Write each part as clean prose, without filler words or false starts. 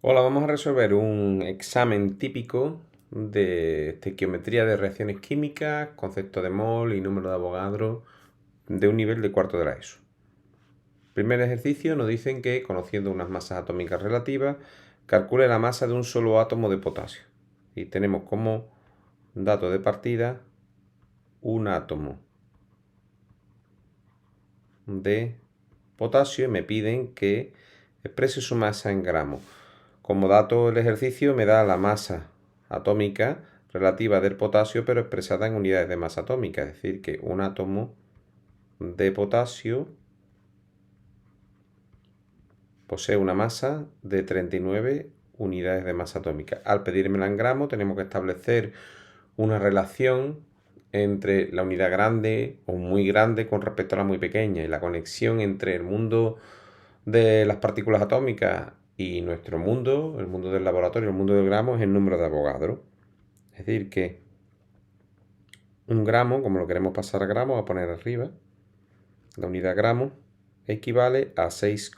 Hola, vamos a resolver un examen típico de estequiometría de reacciones químicas, concepto de mol y número de Avogadro de un nivel de cuarto de la ESO. Primer ejercicio nos dicen que, conociendo unas masas atómicas relativas, calcule la masa de un solo átomo de potasio. Y tenemos como dato de partida un átomo de potasio y me piden que exprese su masa en gramos. Como dato del ejercicio me da la masa atómica relativa del potasio, pero expresada en unidades de masa atómica, es decir, que un átomo de potasio posee una masa de 39 unidades de masa atómica. Al pedírmela en gramos tenemos que establecer una relación entre la unidad grande o muy grande con respecto a la muy pequeña y la conexión entre el mundo de las partículas atómicas y nuestro mundo, el mundo del laboratorio, el mundo del gramo, es el número de Avogadro. Es decir, que un gramo, como lo queremos pasar a gramos, voy a poner arriba, la unidad gramo equivale a 6,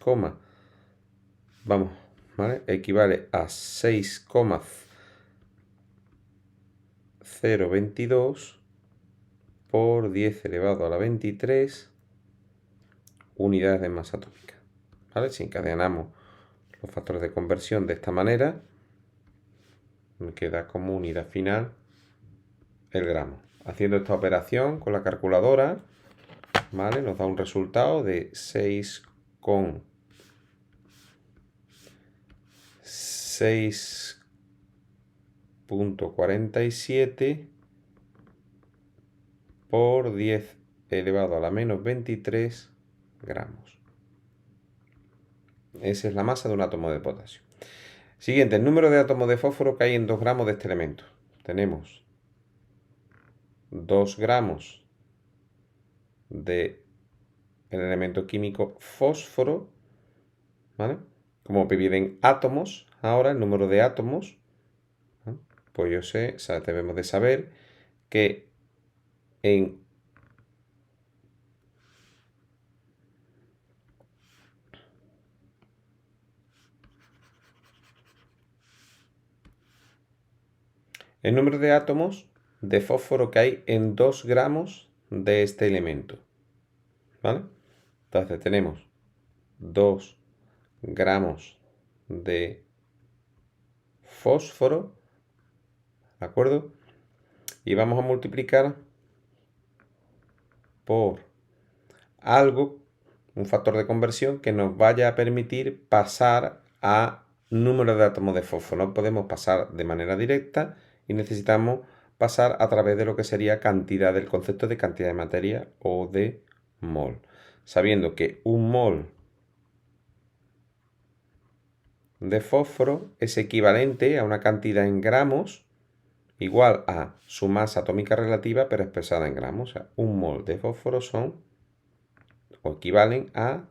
vamos, ¿vale? Equivale a 6,022 por 10 elevado a la 23 unidades de masa atómica. ¿Vale? Si encadenamos los factores de conversión de esta manera, me queda como unidad final el gramo. Haciendo esta operación con la calculadora, ¿vale? Nos da un resultado de 6,47 por 10 elevado a la menos 23 gramos. Esa es la masa de un átomo de potasio. Siguiente, el número de átomos de fósforo que hay en 2 gramos de este elemento. Tenemos 2 gramos del elemento químico fósforo, ¿vale? Como me piden átomos, ahora el número de átomos, ¿no? Pues yo sé, o sea, debemos de saber que en el número de átomos de fósforo que hay en 2 gramos de este elemento, ¿vale? Entonces tenemos 2 gramos de fósforo, ¿de acuerdo? Y vamos a multiplicar por algo, un factor de conversión que nos vaya a permitir pasar a número de átomos de fósforo. No podemos pasar de manera directa y necesitamos pasar a través de lo que sería cantidad, del concepto de cantidad de materia o de mol. Sabiendo que un mol de fósforo es equivalente a una cantidad en gramos igual a su masa atómica relativa, pero expresada en gramos. O sea, un mol de fósforo son o equivalen a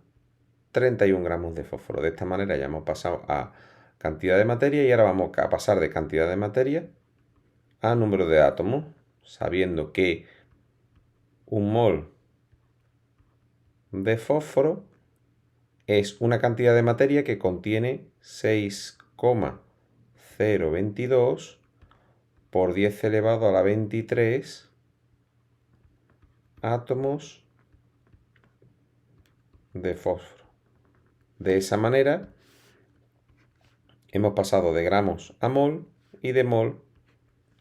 31 gramos de fósforo. De esta manera ya hemos pasado a cantidad de materia y ahora vamos a pasar de cantidad de materia a número de átomos, sabiendo que un mol de fósforo es una cantidad de materia que contiene 6,022 por 10 elevado a la 23 átomos de fósforo. De esa manera hemos pasado de gramos a mol y de mol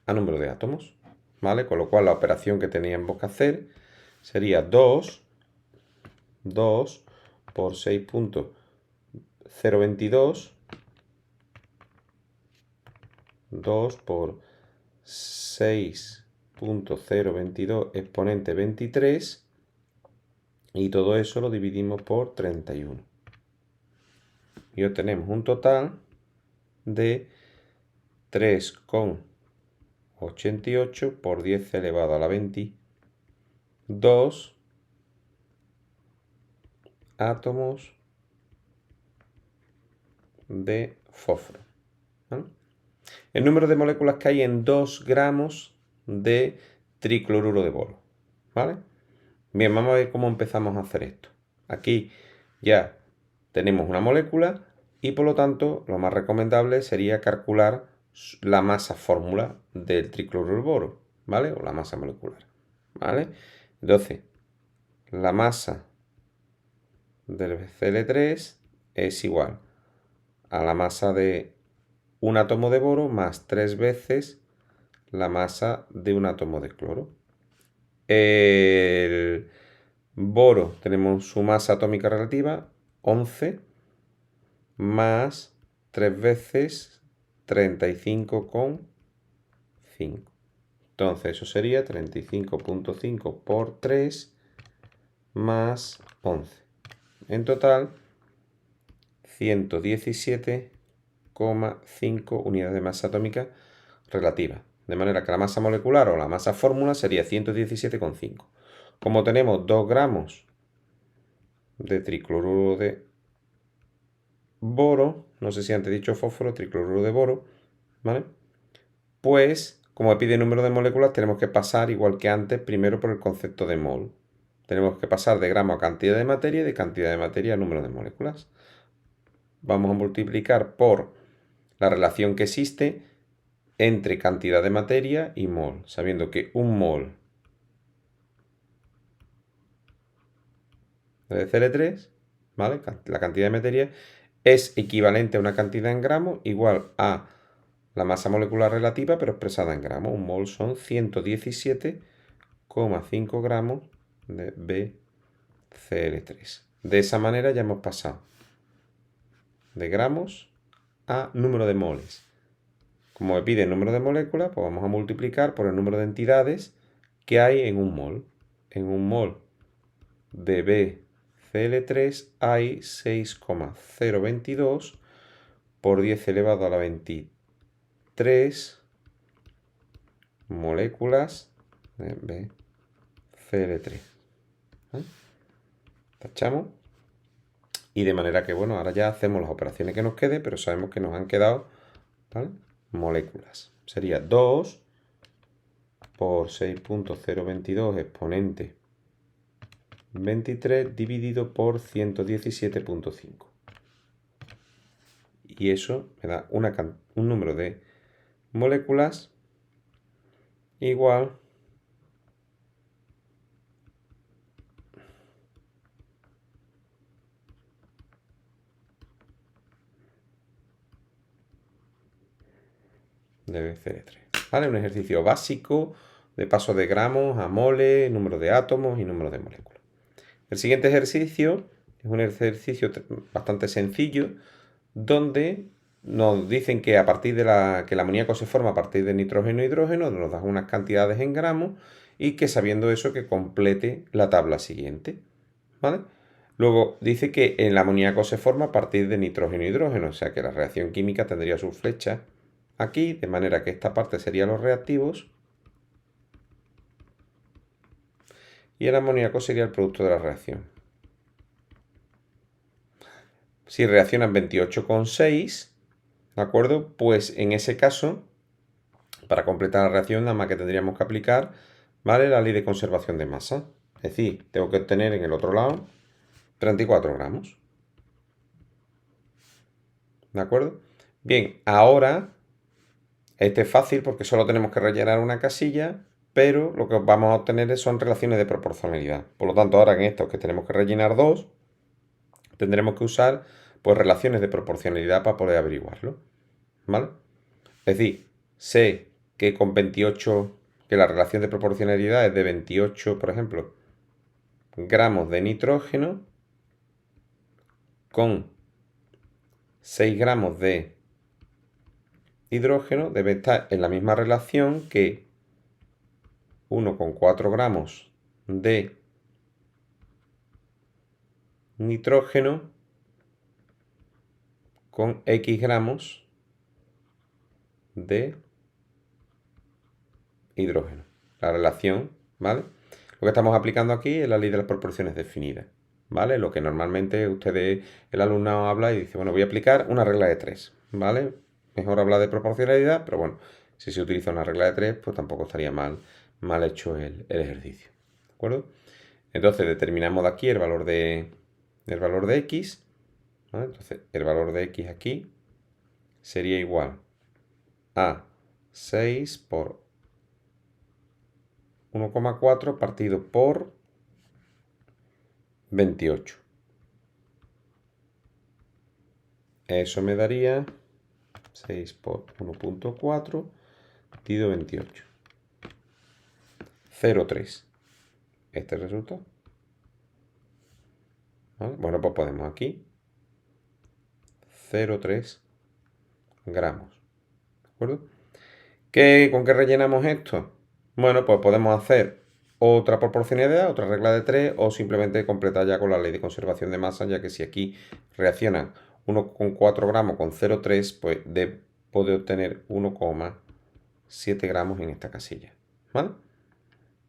a número de átomos, ¿vale? Con lo cual la operación que teníamos que hacer sería 2 por 6,022, 2 por 6,022 exponente 23 y todo eso lo dividimos por 31. Y obtenemos un total de 3,88 por 10 elevado a la 22 átomos de fósforo, ¿vale? El número de moléculas que hay en 2 gramos de tricloruro de boro, ¿vale? Bien, vamos a ver cómo empezamos a hacer esto. Aquí ya tenemos una molécula y por lo tanto lo más recomendable sería calcular la masa fórmula del tricloruro de boro, ¿vale? O la masa molecular, ¿vale? Entonces, la masa del Cl3 es igual a la masa de un átomo de boro más 3 veces la masa de un átomo de cloro. El boro tenemos su masa atómica relativa, 11, más 3 veces 35,5. Entonces eso sería 35,5 por 3 más 11. En total, 117,5 unidades de masa atómica relativa. De manera que la masa molecular o la masa fórmula sería 117,5. Como tenemos 2 gramos de tricloruro de boro, no sé si antes he dicho fósforo, tricloruro de boro, ¿vale? Pues, como me pide número de moléculas, tenemos que pasar, igual que antes, primero por el concepto de mol. Tenemos que pasar de gramo a cantidad de materia y de cantidad de materia a número de moléculas. Vamos a multiplicar por la relación que existe entre cantidad de materia y mol, sabiendo que un mol de Cl3, ¿vale? La cantidad de materia es equivalente a una cantidad en gramos igual a la masa molecular relativa, pero expresada en gramos. Un mol son 117,5 gramos de BCl3. De esa manera ya hemos pasado de gramos a número de moles. Como me pide el número de moléculas, pues vamos a multiplicar por el número de entidades que hay en un mol. En un mol de BCl3 hay 6,022 por 10 elevado a la 23 moléculas de BCl3. Tachamos. Y de manera que, bueno, ahora ya hacemos las operaciones que nos quede, pero sabemos que nos han quedado, ¿vale?, moléculas. Sería 2 por 6,022 exponente 23 dividido por 117,5. Y eso me da un número de moléculas igual de BCl3. ¿Vale? Un ejercicio básico de paso de gramos a mole, número de átomos y número de moléculas. El siguiente ejercicio es un ejercicio bastante sencillo donde nos dicen que a partir de que el amoníaco se forma a partir de nitrógeno e hidrógeno, nos dan unas cantidades en gramos y que sabiendo eso que complete la tabla siguiente, ¿vale? Luego dice que el amoníaco se forma a partir de nitrógeno e hidrógeno, o sea que la reacción química tendría su flecha aquí, de manera que esta parte sería los reactivos y el amoníaco sería el producto de la reacción. Si reaccionan 28,6, ¿de acuerdo? Pues en ese caso, para completar la reacción, nada más que tendríamos que aplicar, ¿vale?, la ley de conservación de masa. Es decir, tengo que obtener en el otro lado 34 gramos. ¿De acuerdo? Bien, ahora este es fácil porque solo tenemos que rellenar una casilla, pero lo que vamos a obtener son relaciones de proporcionalidad. Por lo tanto, ahora en estos que tenemos que rellenar 2, tendremos que usar pues relaciones de proporcionalidad para poder averiguarlo, ¿vale? Es decir, sé que con 28, que la relación de proporcionalidad es de 28, por ejemplo, gramos de nitrógeno con 6 gramos de hidrógeno debe estar en la misma relación que 1,4 gramos de nitrógeno con X gramos de hidrógeno. La relación, ¿vale? Lo que estamos aplicando aquí es la ley de las proporciones definidas, ¿vale? Lo que normalmente el alumnado habla y dice, bueno, voy a aplicar una regla de 3, ¿vale? Mejor hablar de proporcionalidad, pero bueno, si se utiliza una regla de 3, pues tampoco estaría mal hecho el ejercicio, ¿de acuerdo? Entonces determinamos de aquí el valor de X ¿vale? Entonces, el valor de x aquí sería igual a 6 por 1,4 partido por 28. Eso me daría 6 por 1,4 partido 28. 0,3. Este resultado. ¿Vale? Bueno, pues podemos aquí 0,3 gramos. ¿De acuerdo? ¿Con qué rellenamos esto? Bueno, pues podemos hacer otra proporcionalidad, otra regla de 3, o simplemente completar ya con la ley de conservación de masa, ya que si aquí reaccionan 1,4 gramos con 0,3, pues puede obtener 1,7 gramos en esta casilla. ¿Vale?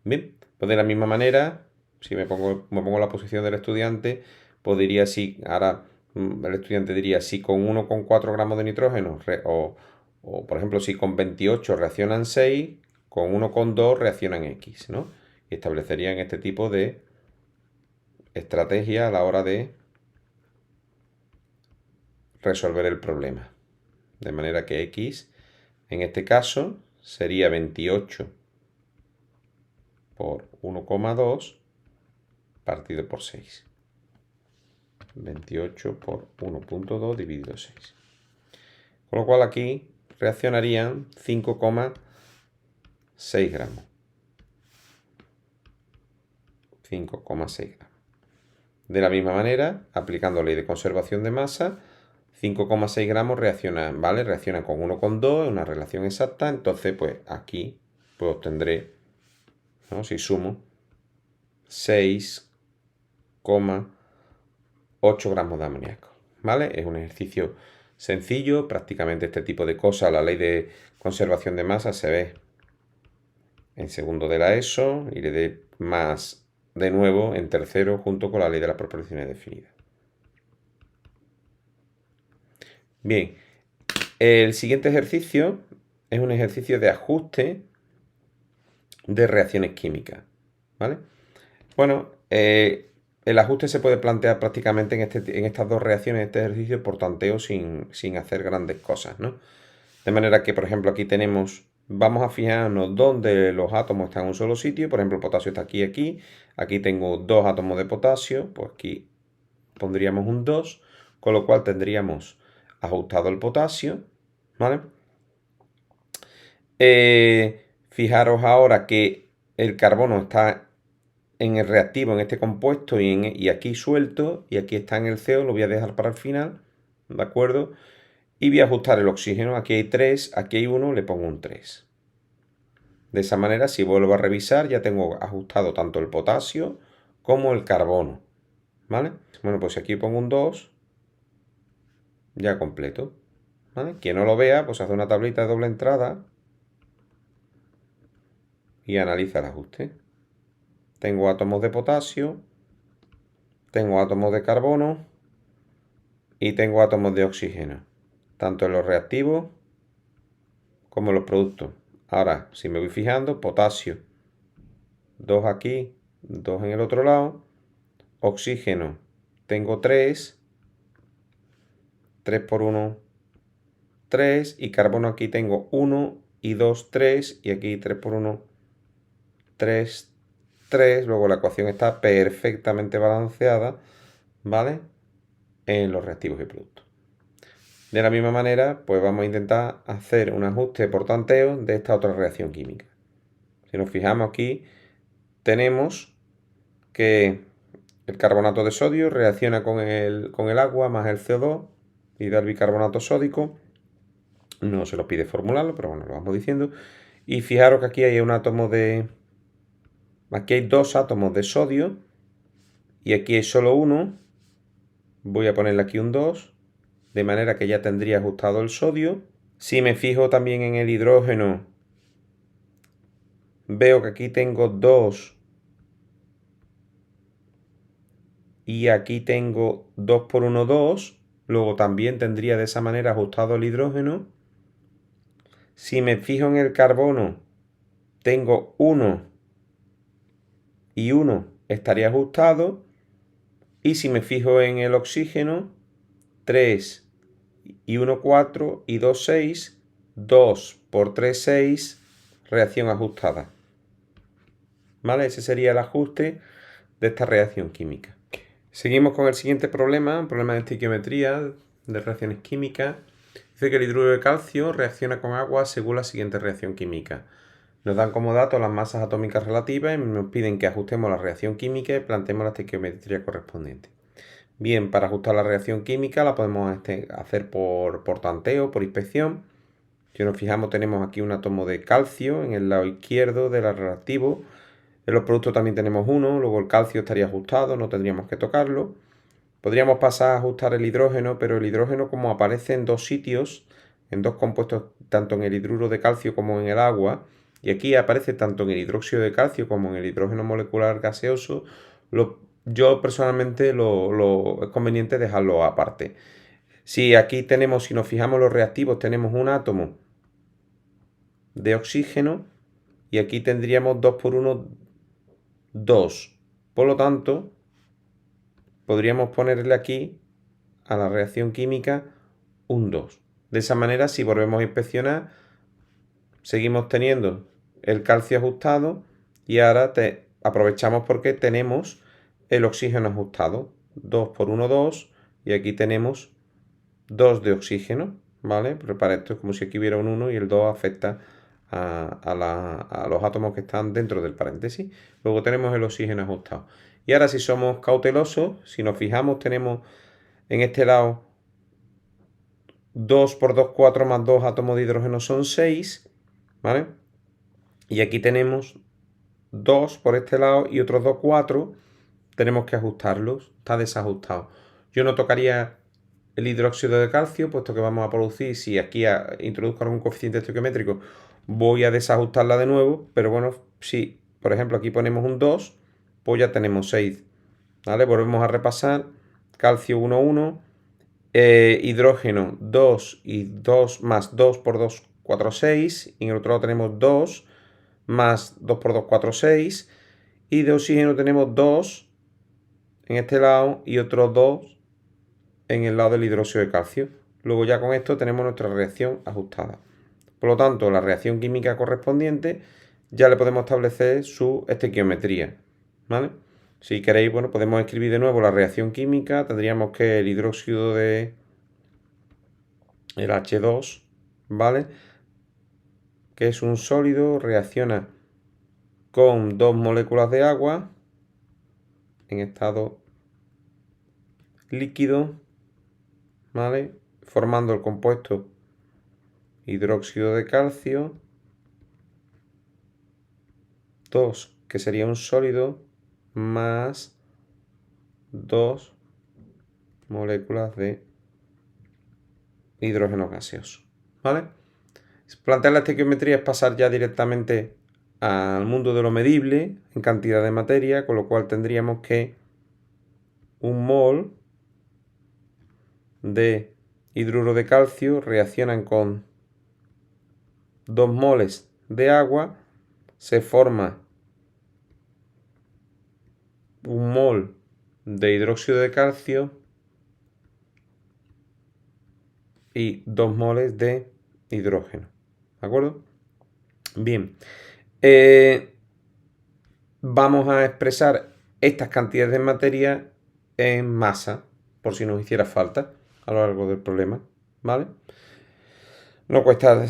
Bien, pues de la misma manera, si me pongo en la posición del estudiante, pues diría si, ahora el estudiante diría si con 1,4 gramos de nitrógeno, o por ejemplo si con 28 reaccionan 6, con 1,2 reaccionan X, ¿no? Y establecerían este tipo de estrategia a la hora de resolver el problema. De manera que X, en este caso, sería 28 por 1,2 partido por 6. 28 por 1,2 dividido 6. Con lo cual aquí reaccionarían 5,6 gramos. 5,6 gramos. De la misma manera, aplicando ley de conservación de masa, 5,6 gramos reaccionan, ¿vale? Reaccionan con 1,2, es una relación exacta. Entonces, pues aquí pues obtendré, ¿no? Si sumo, 6,8 gramos de amoníaco, ¿vale? Es un ejercicio sencillo, prácticamente este tipo de cosas, la ley de conservación de masa se ve en segundo de la ESO y le dé más de nuevo en tercero junto con la ley de las proporciones definidas. Bien, el siguiente ejercicio es un ejercicio de ajuste de reacciones químicas, ¿vale? Bueno, el ajuste se puede plantear prácticamente en estas dos reacciones, este ejercicio por tanteo sin hacer grandes cosas, ¿no? De manera que, por ejemplo, aquí vamos a fijarnos dónde los átomos están en un solo sitio. Por ejemplo, el potasio está aquí y aquí. Aquí tengo 2 átomos de potasio, pues aquí pondríamos un 2, con lo cual tendríamos ajustado el potasio, ¿vale? Fijaros ahora que el carbono está en el reactivo, en este compuesto, y aquí suelto, y aquí está en el CO, lo voy a dejar para el final, ¿de acuerdo? Y voy a ajustar el oxígeno, aquí hay 3, aquí hay 1, le pongo un 3. De esa manera, si vuelvo a revisar, ya tengo ajustado tanto el potasio como el carbono, ¿vale? Bueno, pues si aquí pongo un 2, ya completo, ¿vale? Quien no lo vea, pues hace una tablita de doble entrada y analiza el ajuste. Tengo átomos de potasio, tengo átomos de carbono y tengo átomos de oxígeno, tanto en los reactivos como en los productos. Ahora, si me voy fijando, potasio, 2 aquí, 2 en el otro lado. Oxígeno, tengo 3, 3 por 1, 3. Y carbono aquí tengo 1 y 2, 3. Y aquí 3 por 1, 3, 3. Luego la ecuación está perfectamente balanceada, ¿vale? En los reactivos y productos. De la misma manera, pues vamos a intentar hacer un ajuste por tanteo de esta otra reacción química. Si nos fijamos aquí, tenemos que el carbonato de sodio reacciona con el agua más el CO2 y da el bicarbonato sódico. No se nos pide formularlo, pero bueno, lo vamos diciendo. Y fijaros que aquí hay un átomo de... Aquí hay 2 átomos de sodio y aquí hay solo uno. Voy a ponerle aquí un 2, de manera que ya tendría ajustado el sodio. Si me fijo también en el hidrógeno, veo que aquí tengo 2 y aquí tengo 2 por 1, 2. Luego también tendría de esa manera ajustado el hidrógeno. Si me fijo en el carbono, tengo 1 y 1 estaría ajustado. Y si me fijo en el oxígeno, 3 y 1, 4 y 2, 6, 2 por 3, 6, reacción ajustada. ¿Vale? Ese sería el ajuste de esta reacción química. Seguimos con el siguiente problema, un problema de estequiometría de reacciones químicas. Dice que el hidruro de calcio reacciona con agua según la siguiente reacción química. Nos dan como datos las masas atómicas relativas y nos piden que ajustemos la reacción química y planteemos la estequiometría correspondiente. Bien, para ajustar la reacción química la podemos hacer por tanteo, por inspección. Si nos fijamos, tenemos aquí un átomo de calcio en el lado izquierdo del reactivo. En los productos también tenemos uno, luego el calcio estaría ajustado, no tendríamos que tocarlo. Podríamos pasar a ajustar el hidrógeno, pero el hidrógeno, como aparece en dos sitios, en dos compuestos, tanto en el hidruro de calcio como en el agua, y aquí aparece tanto en el hidróxido de calcio como en el hidrógeno molecular gaseoso, yo personalmente es conveniente dejarlo aparte. Si aquí tenemos, si nos fijamos en los reactivos, tenemos un átomo de oxígeno y aquí tendríamos 2 por 1, 2. Por lo tanto, podríamos ponerle aquí a la reacción química un 2. De esa manera, si volvemos a inspeccionar, seguimos teniendo el calcio ajustado y ahora aprovechamos porque tenemos el oxígeno ajustado. 2 por 1, 2 y aquí tenemos 2 de oxígeno, ¿vale? Pero para esto es como si aquí hubiera un 1 y el 2 afecta a los átomos que están dentro del paréntesis. Luego tenemos el oxígeno ajustado. Y ahora si somos cautelosos, si nos fijamos, tenemos en este lado 2 por 2, 4 más 2 átomos de hidrógeno son 6, ¿vale? Y aquí tenemos 2 por este lado y otros 2, 4. Tenemos que ajustarlos, está desajustado. Yo no tocaría el hidróxido de calcio, puesto que vamos a producir, si aquí introduzco algún coeficiente estequiométrico, voy a desajustarla de nuevo, pero bueno, si por ejemplo aquí ponemos un 2, pues ya tenemos 6, ¿vale? Volvemos a repasar, calcio 1, 1, hidrógeno 2 y 2 más 2 por 2, 4, 6, y en el otro lado tenemos 2 más 2 por 2, 4, 6, y de oxígeno tenemos 2 en este lado y otros 2 en el lado del hidróxido de calcio. Luego ya con esto tenemos nuestra reacción ajustada. Por lo tanto, la reacción química correspondiente ya le podemos establecer su estequiometría, ¿vale? Si queréis, bueno, podemos escribir de nuevo la reacción química. Tendríamos que el hidróxido de el H2, ¿vale? Que es un sólido, reacciona con dos moléculas de agua en estado líquido, ¿vale? Formando el compuesto hidróxido de calcio, 2, que sería un sólido, más 2 moléculas de hidrógeno gaseoso, ¿vale? Plantear la estequiometría es pasar ya directamente al mundo de lo medible en cantidad de materia, con lo cual tendríamos que un mol de hidruro de calcio reaccionan con 2 moles de agua, se forma un mol de hidróxido de calcio y 2 moles de hidrógeno. ¿De acuerdo? Bien. Vamos a expresar estas cantidades de materia en masa, por si nos hiciera falta a lo largo del problema, ¿vale? No cuesta,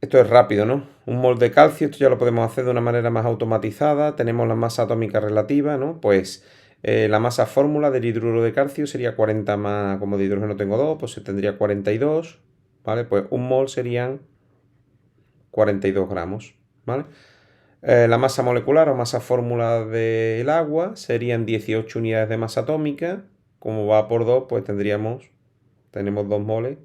esto es rápido, ¿no? Un mol de calcio, esto ya lo podemos hacer de una manera más automatizada. Tenemos la masa atómica relativa, ¿no? Pues la masa fórmula del hidruro de calcio sería 40 más, como de hidrógeno tengo 2, pues se tendría 42, ¿vale? Pues un mol serían 42 gramos, ¿vale? La masa molecular o masa fórmula del agua serían 18 unidades de masa atómica. Como va por 2, pues tenemos 2 moles,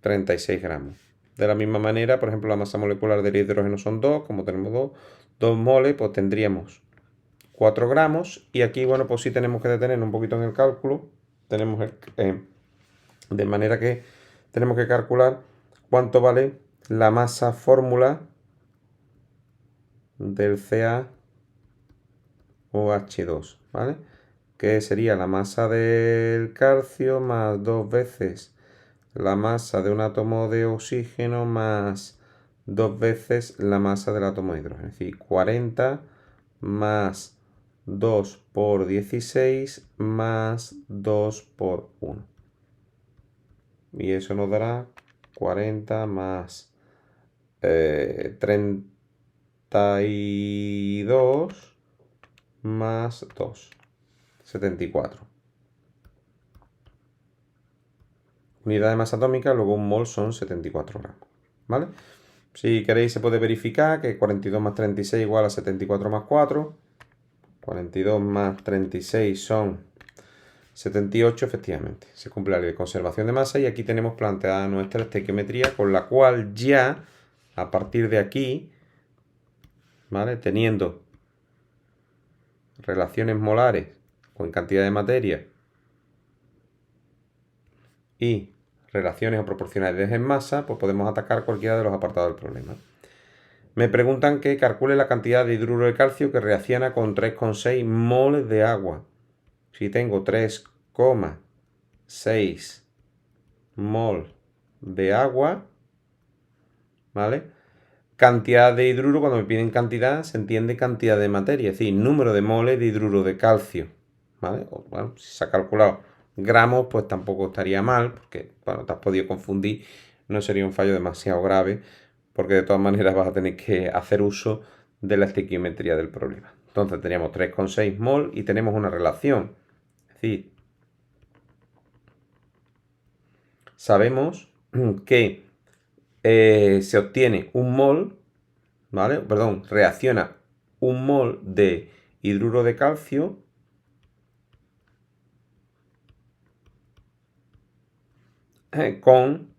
36 gramos. De la misma manera, por ejemplo, la masa molecular del hidrógeno son 2, como tenemos 2 moles, pues tendríamos 4 gramos. Y aquí, bueno, pues sí tenemos que detener un poquito en el cálculo. Tenemos de manera que tenemos que calcular cuánto vale la masa fórmula del CaOH2, ¿vale? que sería la masa del calcio más 2 veces la masa de un átomo de oxígeno más 2 veces la masa del átomo de hidrógeno. Es decir, 40 más 2 por 16 más 2 por 1. Y eso nos dará 40 más 32 más 2. 74. Unidad de masa atómica, luego un mol son 74 gramos. ¿Vale? Si queréis se puede verificar que 42 más 36 igual a 74 más 4. 42 más 36 son 78, efectivamente. Se cumple la ley de conservación de masa y aquí tenemos planteada nuestra estequiometría con la cual ya, a partir de aquí, ¿vale? Teniendo relaciones molares con cantidad de materia y relaciones o proporcionalidades en masa, pues podemos atacar cualquiera de los apartados del problema. Me preguntan que calcule la cantidad de hidruro de calcio que reacciona con 3,6 moles de agua. Si tengo 3,6 mol de agua, ¿vale? Cantidad de hidruro, cuando me piden cantidad, se entiende cantidad de materia, es decir, número de moles de hidruro de calcio, ¿vale? O, bueno, si se ha calculado gramos, pues tampoco estaría mal, porque, bueno, te has podido confundir, no sería un fallo demasiado grave, porque de todas maneras vas a tener que hacer uso de la estequiometría del problema. Entonces teníamos 3,6 mol y tenemos una relación, es decir, sabemos que se obtiene un mol, ¿vale? Perdón, reacciona un mol de hidruro de calcio con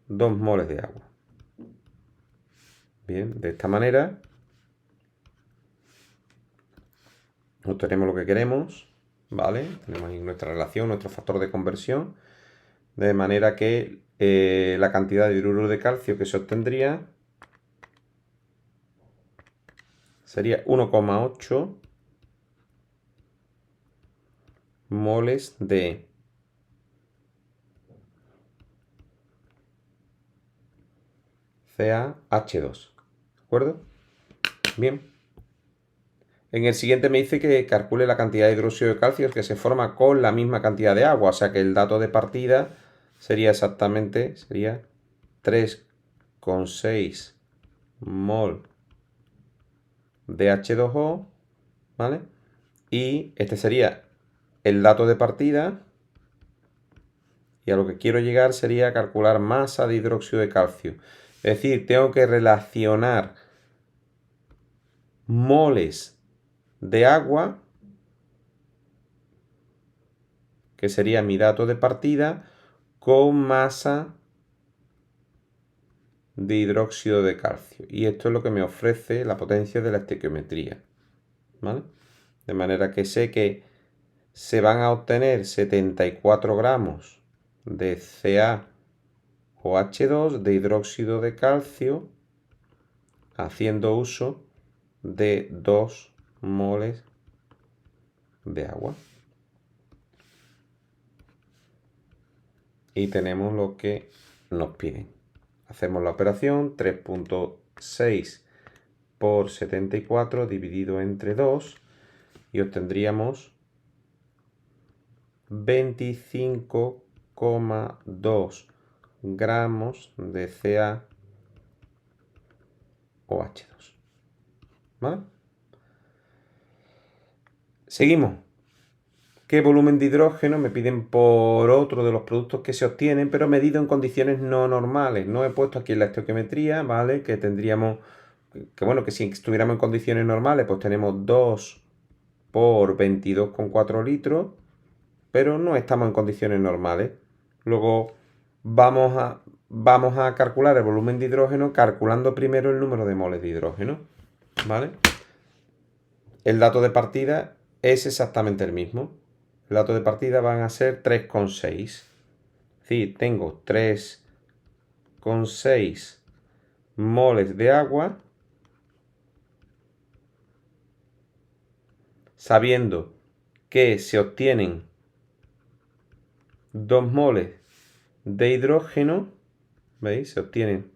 2 moles de agua. Bien, de esta manera obtenemos lo que queremos, ¿vale? Tenemos ahí nuestra relación, nuestro factor de conversión, de manera que la cantidad de hidruro de calcio que se obtendría sería 1,8 moles de CaH2. ¿De acuerdo? Bien. En el siguiente me dice que calcule la cantidad de hidróxido de calcio que se forma con la misma cantidad de agua. O sea que el dato de partida sería exactamente 3,6 mol de H2O, ¿vale? Y este sería el dato de partida. Y a lo que quiero llegar sería calcular masa de hidróxido de calcio. Es decir, tengo que relacionar moles de agua, que sería mi dato de partida, con masa de hidróxido de calcio. Y esto es lo que me ofrece la potencia de la estequiometría, ¿vale? De manera que sé que se van a obtener 74 gramos de CaOH2 de hidróxido de calcio haciendo uso de 2 moles de agua. Y tenemos lo que nos piden. Hacemos la operación 3,6 por 74 dividido entre 2 y obtendríamos 25,2 gramos de CaOH2. ¿Vale? Seguimos. ¿Qué volumen de hidrógeno? Me piden por otro de los productos que se obtienen, pero medido en condiciones no normales. No he puesto aquí en la estequiometría, ¿vale? Que tendríamos, que si estuviéramos en condiciones normales, pues tenemos 2 por 22,4 litros, pero no estamos en condiciones normales. Luego vamos a calcular el volumen de hidrógeno calculando primero el número de moles de hidrógeno, ¿vale? El dato de partida es exactamente el mismo. El dato de partida van a ser 3,6. Es decir, tengo 3,6 moles de agua, sabiendo que se obtienen 2 moles de hidrógeno, ¿veis? Se obtienen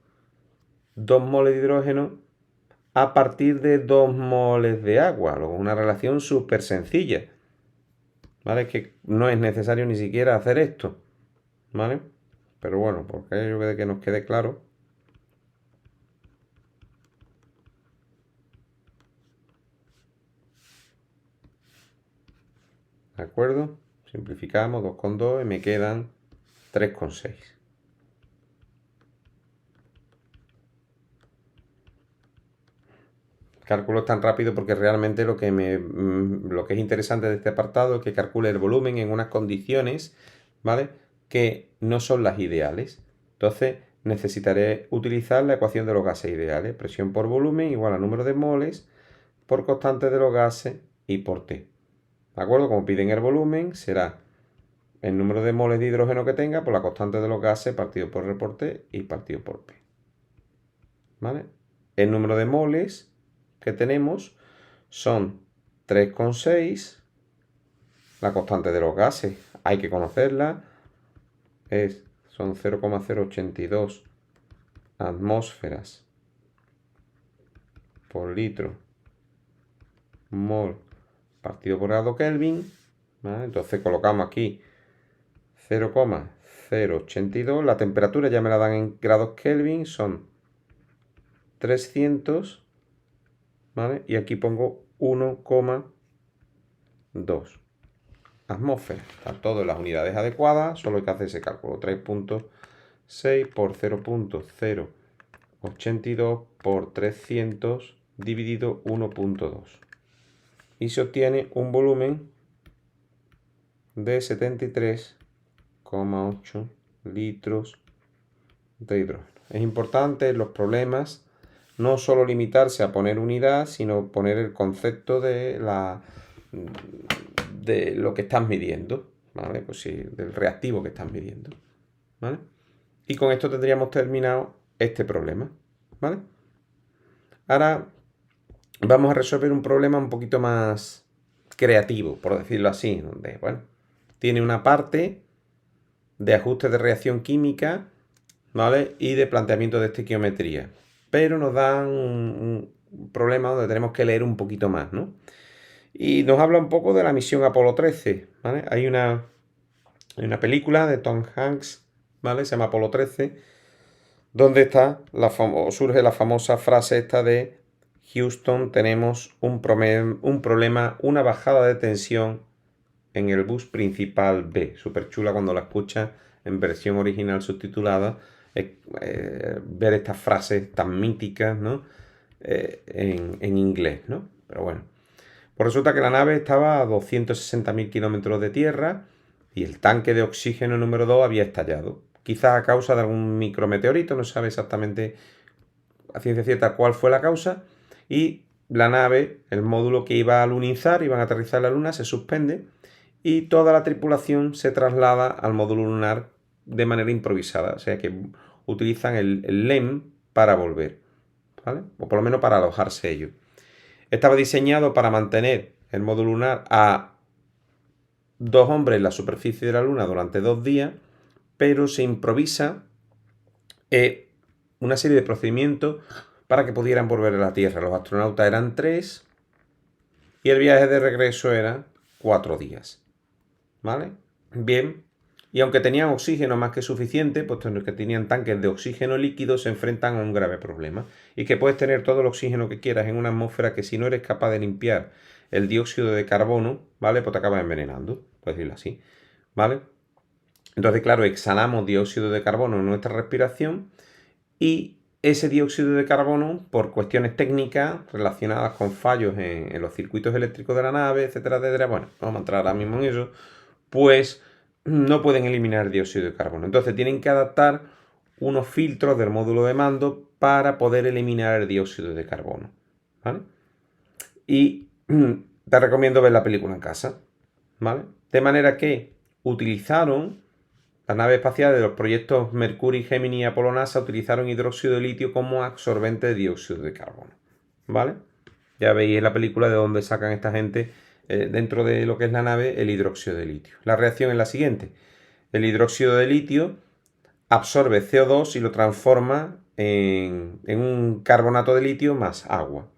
2 moles de hidrógeno a partir de 2 moles de agua. Luego, una relación súper sencilla, ¿vale? Que no es necesario ni siquiera hacer esto, ¿vale? Pero bueno, porque yo creo que nos quede claro. ¿De acuerdo? Simplificamos 2 con 2 y me quedan 3 con 6. Cálculo tan rápido porque realmente lo que es interesante de este apartado es que calcule el volumen en unas condiciones, ¿vale?, que no son las ideales. Entonces necesitaré utilizar la ecuación de los gases ideales. Presión por volumen igual a número de moles por constante de los gases y por T. ¿De acuerdo? Como piden el volumen, será el número de moles de hidrógeno que tenga por la constante de los gases partido por R por T y partido por P. ¿Vale? El número de moles que tenemos son 3,6. La constante de los gases hay que conocerla. Son 0,082 atmósferas por litro mol partido por grado Kelvin, ¿vale? Entonces colocamos aquí 0,082. La temperatura ya me la dan en grados Kelvin, son 300, ¿vale? Y aquí pongo 1,2 atmósferas. Están todas las unidades adecuadas, solo hay que hacer ese cálculo. 3,6 por 0,082 por 300 dividido 1,2. Y se obtiene un volumen de 73,8 litros de hidrógeno. Es importante en los problemas no solo limitarse a poner unidad, sino poner el concepto de lo que estás midiendo, ¿vale? Pues sí, del reactivo que estás midiendo, ¿vale? Y con esto tendríamos terminado este problema, ¿vale? Ahora vamos a resolver un problema un poquito más creativo, por decirlo así, donde, bueno, tiene una parte de ajuste de reacción química, ¿vale?, y de planteamiento de estequiometría, pero nos da un problema donde tenemos que leer un poquito más, ¿no? Y nos habla un poco de la misión Apolo 13, ¿vale? Hay una película de Tom Hanks, ¿vale? Se llama Apolo 13, donde surge la famosa frase esta de Houston, tenemos un problema, una bajada de tensión en el bus principal B. Súper chula cuando la escuchas en versión original subtitulada, ver estas frases tan míticas, ¿no?, en inglés, ¿no? Pero bueno, pues resulta que la nave estaba a 260.000 kilómetros de tierra y el tanque de oxígeno número 2 había estallado. Quizás a causa de algún micrometeorito, no se sabe exactamente a ciencia cierta cuál fue la causa, y la nave, el módulo que iba a lunizar, iban a aterrizar la luna, se suspende y toda la tripulación se traslada al módulo lunar de manera improvisada, o sea que utilizan el LEM para volver, ¿vale? O por lo menos para alojarse ellos. Estaba diseñado para mantener el módulo lunar a 2 hombres en la superficie de la luna durante 2 días, pero se improvisa una serie de procedimientos para que pudieran volver a la Tierra. Los astronautas eran 3 y el viaje de regreso era 4 días. ¿Vale? Bien. Y aunque tenían oxígeno más que suficiente, puesto que tenían tanques de oxígeno líquido, se enfrentan a un grave problema. Y que puedes tener todo el oxígeno que quieras en una atmósfera que si no eres capaz de limpiar el dióxido de carbono, ¿vale?, pues te acabas envenenando, por decirlo así, ¿vale? Entonces, claro, exhalamos dióxido de carbono en nuestra respiración y ese dióxido de carbono, por cuestiones técnicas relacionadas con fallos en los circuitos eléctricos de la nave, etcétera, etcétera, bueno, vamos a entrar ahora mismo en eso, pues no pueden eliminar dióxido de carbono. Entonces tienen que adaptar unos filtros del módulo de mando para poder eliminar el dióxido de carbono, ¿vale? Y te recomiendo ver la película en casa, ¿vale? De manera que utilizaron las naves espaciales de los proyectos Mercury, Gemini y Apolo NASA, utilizaron hidróxido de litio como absorbente de dióxido de carbono, ¿vale? Ya veis en la película de dónde sacan esta gente dentro de lo que es la nave el hidróxido de litio. La reacción es la siguiente. El hidróxido de litio absorbe CO2 y lo transforma en un carbonato de litio más agua.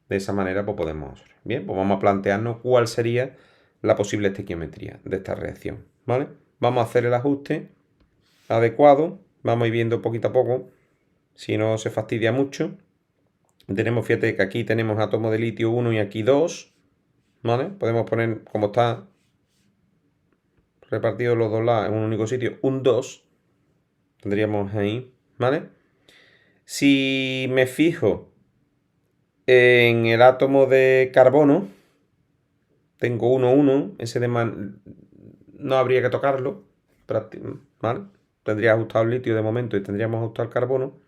De esa manera pues podemos... Bien, pues vamos a plantearnos cuál sería la posible estequiometría de esta reacción, ¿vale? Vamos a hacer el ajuste adecuado, vamos a ir viendo poquito a poco, si no se fastidia mucho. Tenemos, fíjate que aquí tenemos átomos de litio 1 y aquí 2, ¿vale? Podemos poner, como está repartido los dos lados en un único sitio, un 2, tendríamos ahí, ¿vale? Si me fijo en el átomo de carbono, tengo 1, 1, ese de no habría que tocarlo, ¿vale? Tendría ajustado el litio de momento y tendríamos ajustado el carbono.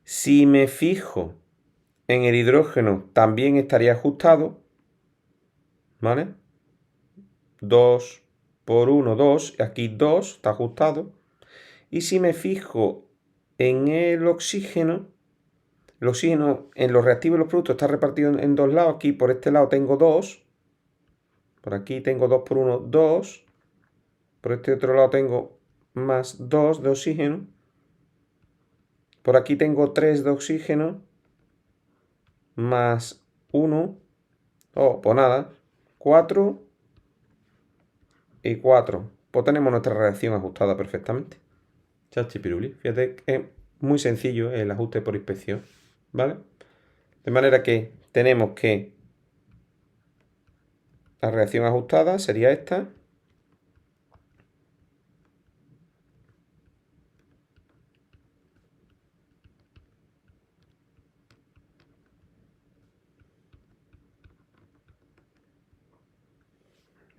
Si me fijo en el hidrógeno, también estaría ajustado, ¿vale? 2 por 1, 2, aquí 2 está ajustado. Y si me fijo en el oxígeno en los reactivos y los productos está repartido en dos lados. Aquí por este lado tengo 2, por aquí tengo 2 por 1, 2. Por este otro lado tengo más 2 de oxígeno. Por aquí tengo 3 de oxígeno. Más 1. Oh, pues nada. 4 y 4. Pues tenemos nuestra reacción ajustada perfectamente. Chachipiruli. Fíjate que es muy sencillo el ajuste por inspección, ¿vale? De manera que tenemos que la reacción ajustada sería esta.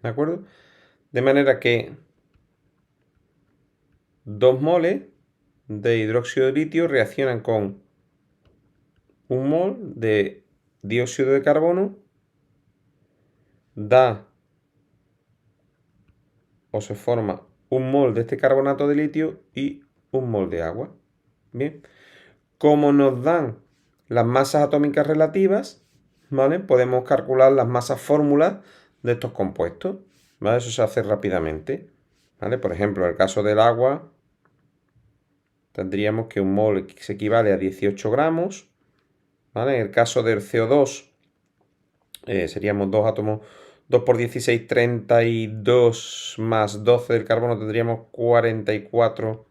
¿De acuerdo? De manera que 2 moles de hidróxido de litio reaccionan con 1 mol de dióxido de carbono, da o se forma 1 mol de este carbonato de litio y 1 mol de agua. Bien, como nos dan las masas atómicas relativas, ¿vale? Podemos calcular las masas fórmulas de estos compuestos, ¿vale? Eso se hace rápidamente, ¿vale? Por ejemplo, en el caso del agua, tendríamos que 1 mol se equivale a 18 gramos, ¿vale? En el caso del CO2, seríamos 2 átomos, 2 por 16, 32 más 12 del carbono, tendríamos 44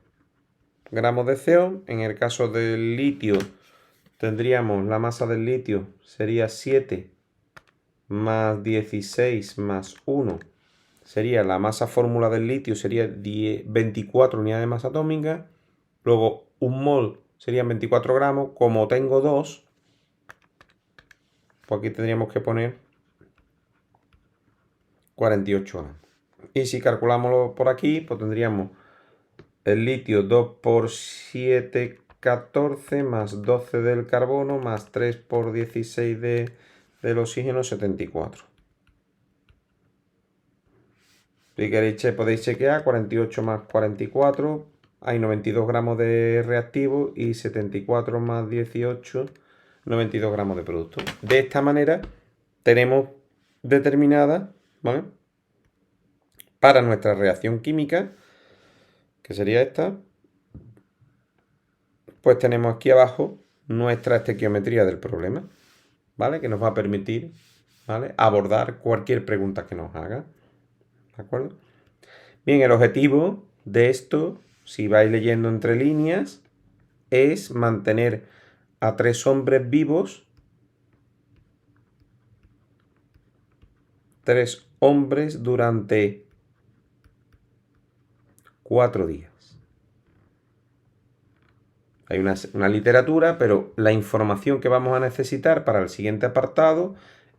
gramos de CO. En el caso del litio, tendríamos la masa del litio, sería 7 más 16 más 1. Sería la masa fórmula del litio, sería 24 unidades de masa atómica. Luego 1 mol serían 24 gramos. Como tengo 2, pues aquí tendríamos que poner 48 gramos. Y si calculamos por aquí, pues tendríamos el litio 2 por 7, 14, más 12 del carbono, más 3 por 16 del oxígeno, 74. Si queréis, podéis chequear, 48 más 44, hay 92 gramos de reactivo y 74 más 18, 92 gramos de producto. De esta manera tenemos determinada, ¿vale? Para nuestra reacción química, que sería esta, pues tenemos aquí abajo nuestra estequiometría del problema, ¿vale? Que nos va a permitir, ¿vale?, abordar cualquier pregunta que nos haga, ¿de acuerdo? Bien, el objetivo de esto, si vais leyendo entre líneas, es mantener a 3 hombres vivos, 3 hombres durante 4 días. Hay una literatura, pero la información que vamos a necesitar para el siguiente apartado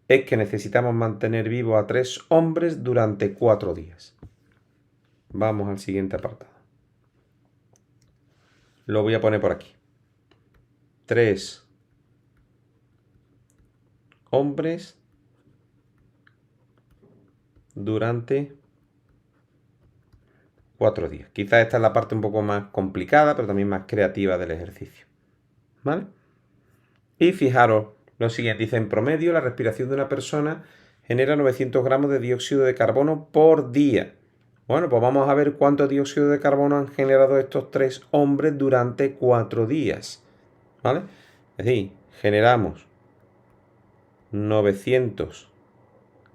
es que necesitamos mantener vivos a 3 hombres durante 4 días. Vamos al siguiente apartado. Lo voy a poner por aquí. 3 hombres durante 4 días. Quizás esta es la parte un poco más complicada, pero también más creativa del ejercicio, ¿vale? Y fijaros lo siguiente, dice: en promedio la respiración de una persona genera 900 gramos de dióxido de carbono por día. Bueno, pues vamos a ver cuánto dióxido de carbono han generado estos 3 hombres durante 4 días. ¿Vale? Es decir, generamos 900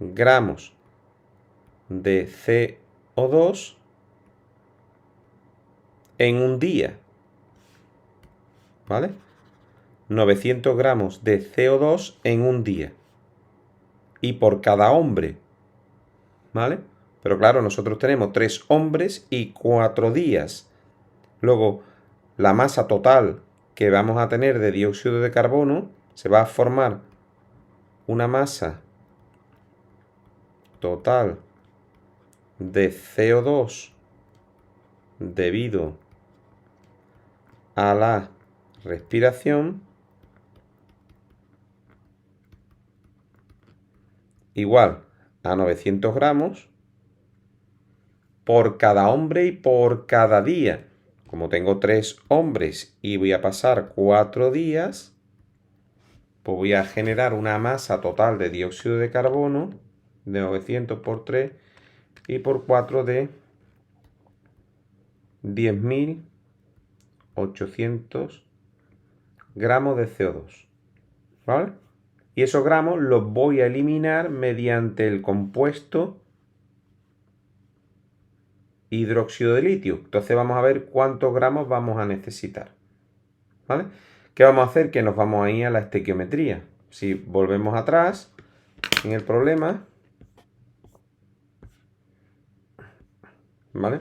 gramos de CO2 en un día. ¿Vale? 900 gramos de CO2 en un día. Y por cada hombre. ¿Vale? Pero claro, nosotros tenemos 3 hombres y 4 días. Luego, la masa total que vamos a tener de dióxido de carbono se va a formar una masa total de CO2 debido a la respiración igual a 900 gramos por cada hombre y por cada día. Como tengo 3 hombres y voy a pasar 4 días, pues voy a generar una masa total de dióxido de carbono de 900 por 3 y por 4 de 10.800 gramos de CO2. ¿Vale? Y esos gramos los voy a eliminar mediante el compuesto hidróxido de litio. Entonces vamos a ver cuántos gramos vamos a necesitar. ¿Vale? ¿Qué vamos a hacer? Que nos vamos a ir a la estequiometría. Si volvemos atrás en el problema, ¿vale?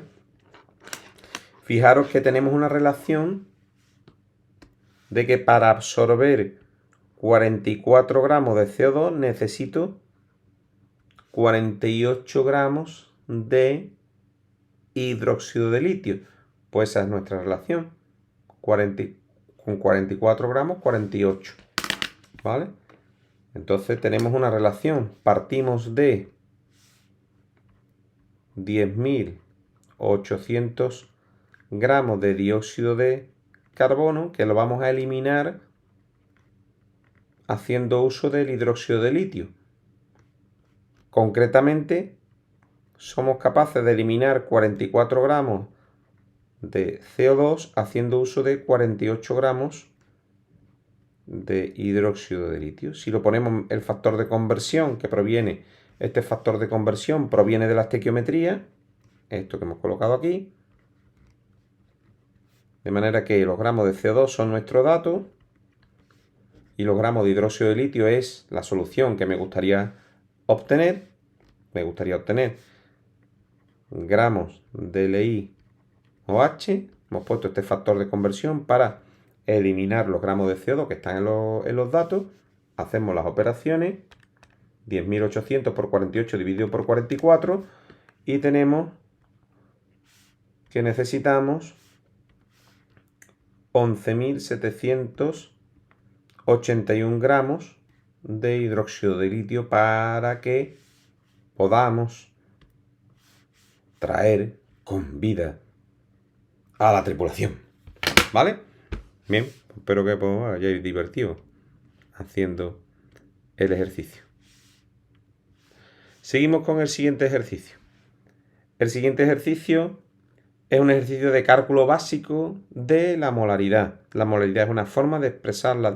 Fijaros que tenemos una relación de que para absorber 44 gramos de CO2 necesito 48 gramos de hidróxido de litio. Pues esa es nuestra relación. Con 44 gramos, 48. ¿Vale? Entonces tenemos una relación. Partimos de 10.800 gramos de dióxido de carbono, que lo vamos a eliminar haciendo uso del hidróxido de litio. Concretamente, somos capaces de eliminar 44 gramos de CO2 haciendo uso de 48 gramos de hidróxido de litio. Si lo ponemos el factor de conversión que proviene, este factor de conversión proviene de la estequiometría, esto que hemos colocado aquí, de manera que los gramos de CO2 son nuestro dato y los gramos de hidróxido de litio es la solución que me gustaría obtener. Me gustaría obtener gramos de LiOH. Hemos puesto este factor de conversión para eliminar los gramos de CO2 que están en los datos. Hacemos las operaciones. 10.800 por 48 dividido por 44. Y tenemos que necesitamos 11.781 gramos de hidróxido de litio para que podamos traer con vida a la tripulación. ¿Vale? Bien, espero que os hayáis divertido haciendo el ejercicio. Seguimos con el siguiente ejercicio. El siguiente ejercicio es un ejercicio de cálculo básico de la molaridad. La molaridad es una forma de expresar la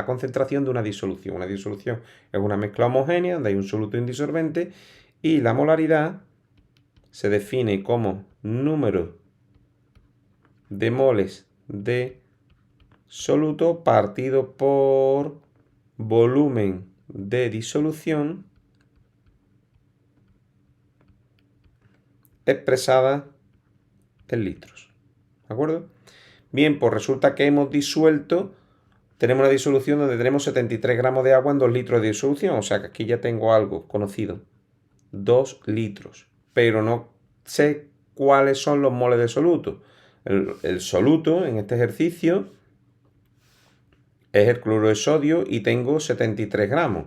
concentración de una disolución. Una disolución es una mezcla homogénea donde hay un soluto indisolvente y la molaridad se define como número de moles de soluto partido por volumen de disolución expresada en litros. ¿De acuerdo? Bien, pues resulta que hemos disuelto, tenemos una disolución donde tenemos 73 gramos de agua en 2 litros de disolución, o sea que aquí ya tengo algo conocido, 2 litros, pero no sé cuáles son los moles de soluto. El soluto en este ejercicio es el cloruro de sodio y tengo 73 gramos.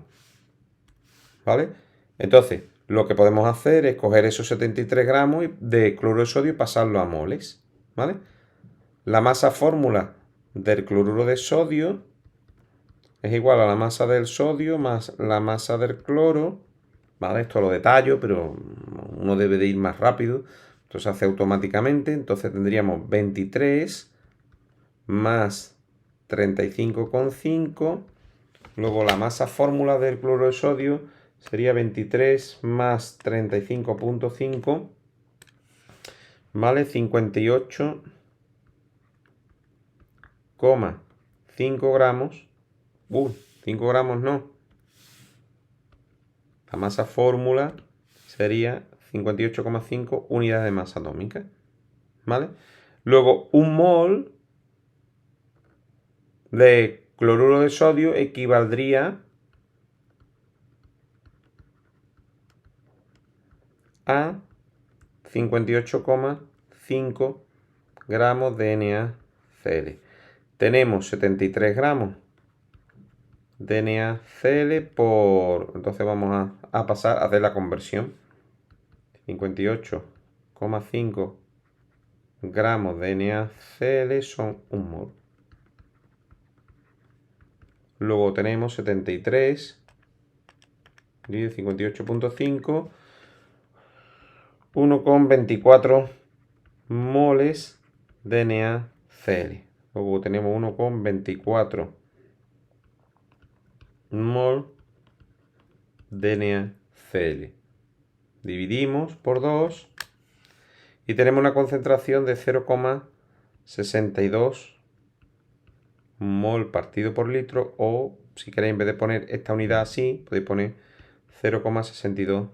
¿Vale? Entonces, lo que podemos hacer es coger esos 73 gramos de cloruro de sodio y pasarlo a moles. ¿Vale? La masa fórmula del cloruro de sodio es igual a la masa del sodio más la masa del cloro, ¿vale? Esto lo detallo, pero uno debe de ir más rápido. Esto se hace automáticamente. Entonces tendríamos 23 más 35,5. Luego la masa fórmula del cloro de sodio sería 23 más 35,5. ¿Vale? 58,5 gramos. 5 gramos no. La masa fórmula sería 58,5 unidades de masa atómica. ¿Vale? Luego, un mol de cloruro de sodio equivaldría a 58,5 gramos de NaCl. Tenemos 73 gramos de NaCl por... Entonces vamos a pasar a hacer la conversión. 58,5 gramos de NaCl son un mol. Luego tenemos 73 dividido 58,5, 1,24 moles de NaCl. Luego tenemos 1,24 mol de NaCl. Dividimos por 2 y tenemos una concentración de 0,62 mol partido por litro, o si queréis, en vez de poner esta unidad así, podéis poner 0,62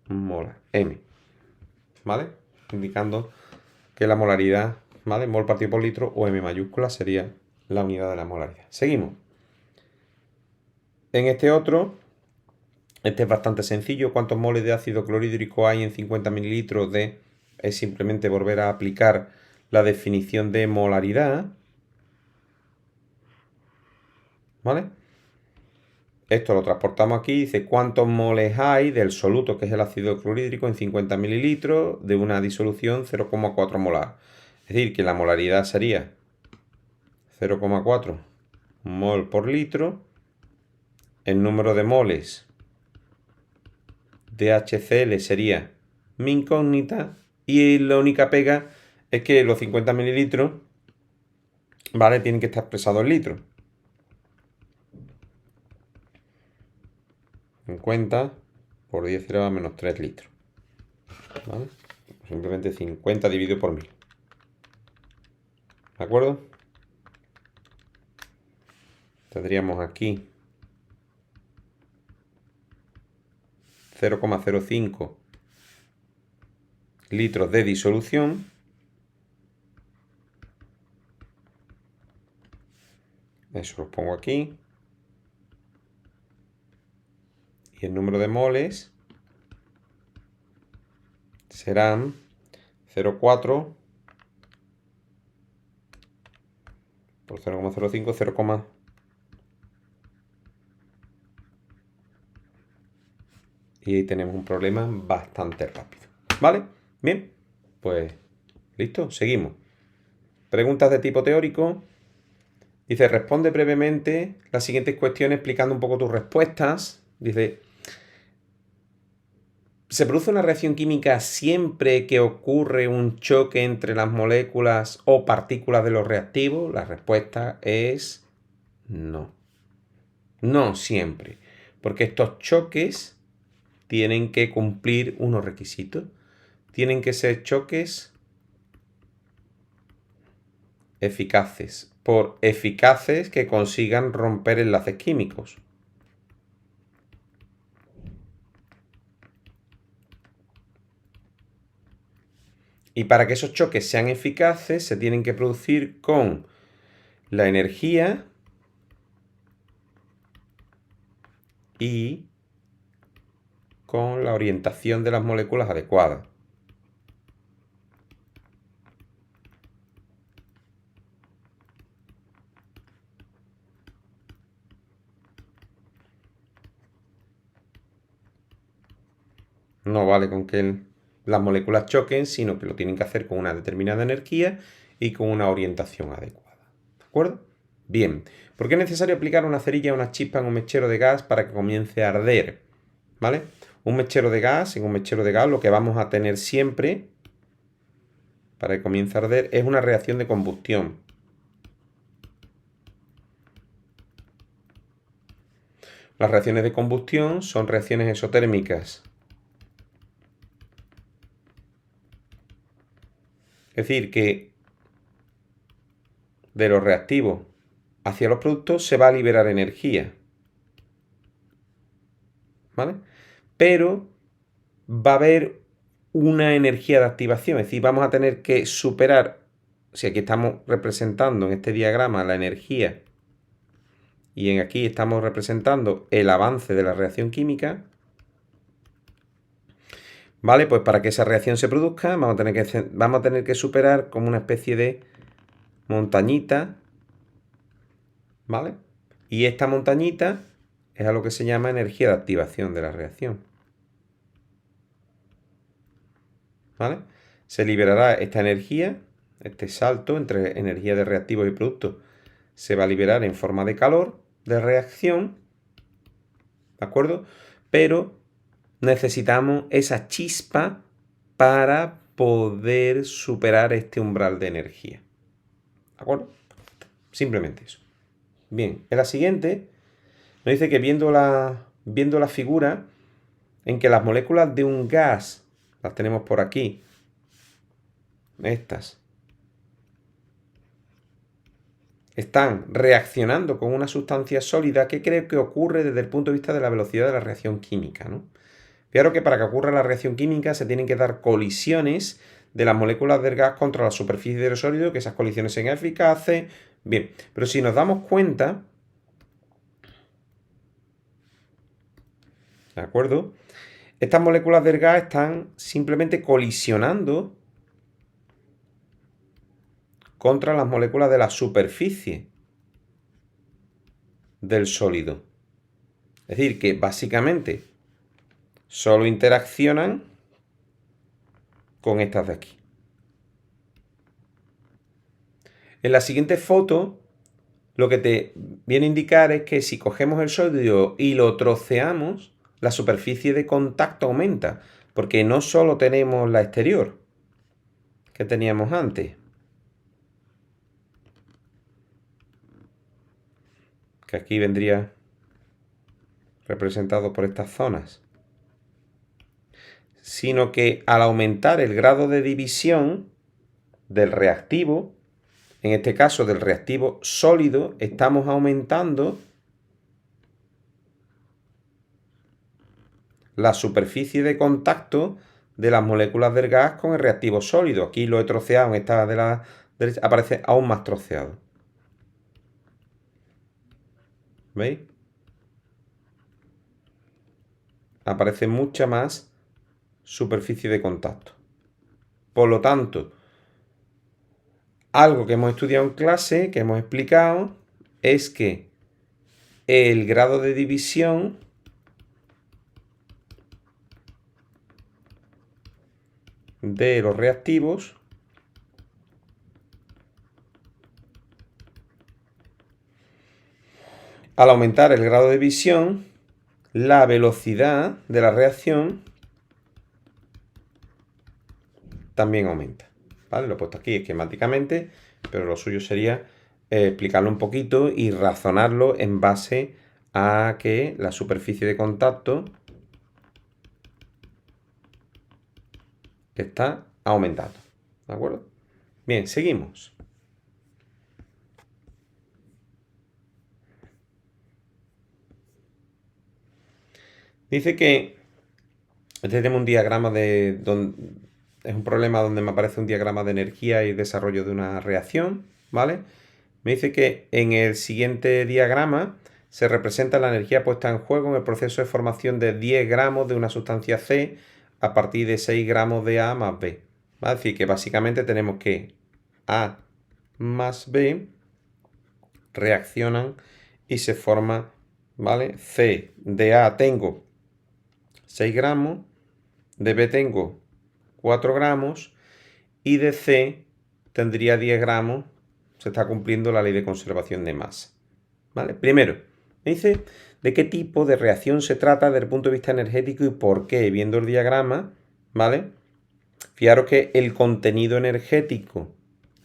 molar, M, ¿vale? Indicando que la molaridad, ¿vale? Mol partido por litro, o M mayúscula, sería la unidad de la molaridad. Seguimos. En este otro, este es bastante sencillo. ¿Cuántos moles de ácido clorhídrico hay en 50 mililitros de...? Es simplemente volver a aplicar la definición de molaridad, ¿vale? Esto lo transportamos aquí. Dice cuántos moles hay del soluto, que es el ácido clorhídrico, en 50 mililitros de una disolución 0,4 molar. Es decir, que la molaridad sería 0,4 mol por litro. El número de moles de HCl sería mi incógnita. Y la única pega es que los 50 mililitros, ¿vale?, tienen que estar expresados en litros. 50 por 10 elevado a menos 3 litros. ¿Vale? Simplemente 50 dividido por 1000. ¿De acuerdo? Tendríamos aquí 0,05 litros de disolución. Eso lo pongo aquí. Y el número de moles serán 0,4 por 0,05, 0, y ahí tenemos un problema bastante rápido. ¿Vale? Bien, pues listo, seguimos. Preguntas de tipo teórico. Dice, responde brevemente las siguientes cuestiones explicando un poco tus respuestas. Dice, ¿se produce una reacción química siempre que ocurre un choque entre las moléculas o partículas de los reactivos? La respuesta es no. No siempre. Porque estos choques tienen que cumplir unos requisitos. Tienen que ser choques eficaces. Por eficaces, que consigan romper enlaces químicos. Y para que esos choques sean eficaces, se tienen que producir con la energía y con la orientación de las moléculas adecuadas. No vale con que las moléculas choquen, sino que lo tienen que hacer con una determinada energía y con una orientación adecuada. ¿De acuerdo? Bien, ¿por qué es necesario aplicar una cerilla o una chispa en un mechero de gas para que comience a arder? ¿Vale? Un mechero de gas, en un mechero de gas lo que vamos a tener siempre para que comience a arder es una reacción de combustión. Las reacciones de combustión son reacciones exotérmicas. Es decir, que de los reactivos hacia los productos se va a liberar energía. ¿Vale? Pero va a haber una energía de activación, es decir, vamos a tener que superar, si aquí estamos representando en este diagrama la energía y aquí estamos representando el avance de la reacción química, ¿vale? Pues para que esa reacción se produzca vamos a tener que superar como una especie de montañita, ¿vale? Y esta montañita es a lo que se llama energía de activación de la reacción. ¿Vale? Se liberará esta energía, este salto entre energía de reactivos y productos, se va a liberar en forma de calor de reacción, ¿de acuerdo? Pero necesitamos esa chispa para poder superar este umbral de energía, ¿de acuerdo? Simplemente eso. Bien, en la siguiente nos dice que viendo la figura en que las moléculas de un gas, las tenemos por aquí, estas, están reaccionando con una sustancia sólida, ¿qué creo que ocurre desde el punto de vista de la velocidad de la reacción química, ¿no? Fijaros que para que ocurra la reacción química se tienen que dar colisiones de las moléculas del gas contra la superficie del sólido, que esas colisiones sean eficaces. Bien, pero si nos damos cuenta, ¿de acuerdo? Estas moléculas del gas están simplemente colisionando contra las moléculas de la superficie del sólido. Es decir, que básicamente solo interaccionan con estas de aquí. En la siguiente foto, lo que te viene a indicar es que si cogemos el sólido y lo troceamos, la superficie de contacto aumenta, porque no solo tenemos la exterior que teníamos antes, que aquí vendría representado por estas zonas, sino que al aumentar el grado de división del reactivo, en este caso del reactivo sólido, estamos aumentando la superficie de contacto de las moléculas del gas con el reactivo sólido. Aquí lo he troceado, en esta de la derecha aparece aún más troceado. ¿Veis? Aparece mucha más superficie de contacto. Por lo tanto, algo que hemos estudiado en clase, que hemos explicado, es que el grado de división de los reactivos al aumentar el grado de división, la velocidad de la reacción también aumenta. ¿Vale? Lo he puesto aquí esquemáticamente, pero lo suyo sería explicarlo un poquito y razonarlo en base a que la superficie de contacto está aumentando. ¿De acuerdo? Bien, seguimos. Dice que este tenemos un diagrama es un problema donde me aparece un diagrama de energía y desarrollo de una reacción, ¿vale? Me dice que en el siguiente diagrama se representa la energía puesta en juego en el proceso de formación de 10 gramos de una sustancia C a partir de 6 gramos de A más B. ¿Vale? Es decir, que básicamente tenemos que A más B reaccionan y se forma, ¿vale? C de A tengo 6 gramos, de B tengo 4 gramos y de C tendría 10 gramos se está cumpliendo la ley de conservación de masa. ¿Vale? Primero, me dice de qué tipo de reacción se trata desde el punto de vista energético y por qué. Viendo el diagrama, ¿vale? Fijaros que el contenido energético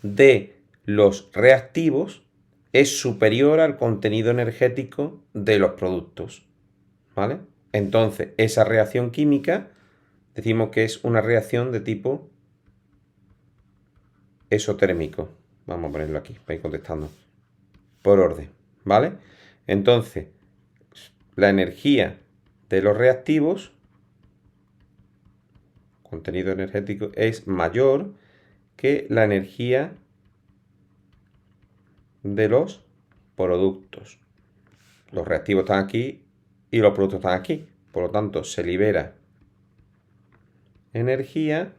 de los reactivos es superior al contenido energético de los productos, ¿vale? Entonces, esa reacción química decimos que es una reacción de tipo exotérmico. Vamos a ponerlo aquí, para ir contestando por orden, ¿vale? Entonces, la energía de los reactivos, contenido energético, es mayor que la energía de los productos. Los reactivos están aquí y los productos están aquí. Por lo tanto, se libera energía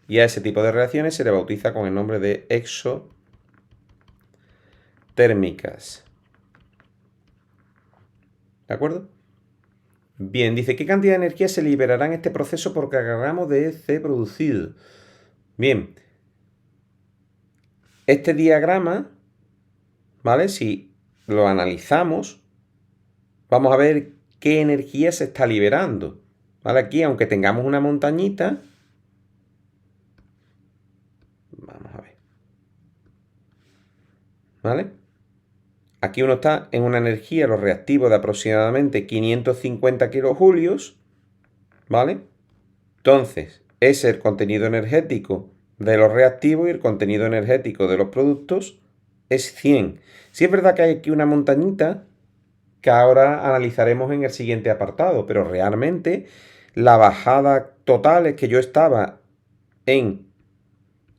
y a ese tipo de reacciones se le bautiza con el nombre de exotérmicas. ¿De acuerdo? Bien, dice, ¿qué cantidad de energía se liberará en este proceso por cada gramo de C producido? Bien, este diagrama, ¿vale? Si lo analizamos, vamos a ver qué energía se está liberando. ¿Vale? Aquí, aunque tengamos una montañita, vamos a ver. ¿Vale? Aquí uno está en una energía, los reactivos, de aproximadamente 550 kilojulios, ¿vale? Entonces, ese es el contenido energético de los reactivos y el contenido energético de los productos es 100. Sí es verdad que hay aquí una montañita que ahora analizaremos en el siguiente apartado, pero realmente la bajada total es que yo estaba en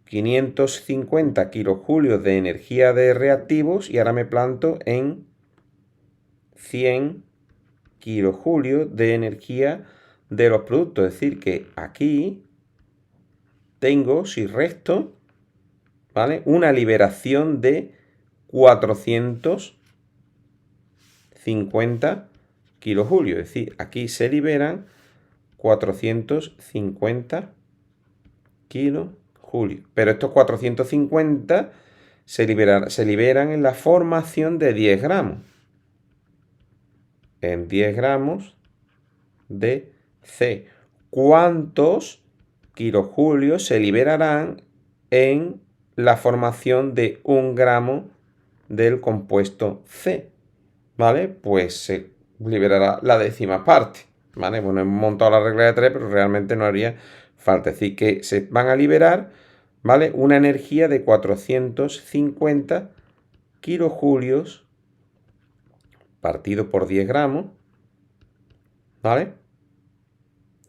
550 kilojulios de energía de reactivos y ahora me planto en 100 kilojulios de energía de los productos. Es decir, que aquí tengo, si resto, ¿vale? Una liberación de 450 kilojulios. Es decir, aquí se liberan 450 kilojulios. Pero estos 450 se liberan en la formación de 10 gramos. En 10 gramos de C. ¿Cuántos kilojulios se liberarán en la formación de 1 gramo del compuesto C? ¿Vale? Pues se liberará la décima parte. ¿Vale? Bueno, hemos montado la regla de 3, pero realmente no haría falta. Es decir, que se van a liberar, ¿vale? Una energía de 450 kilojulios partido por 10 gramos, ¿vale?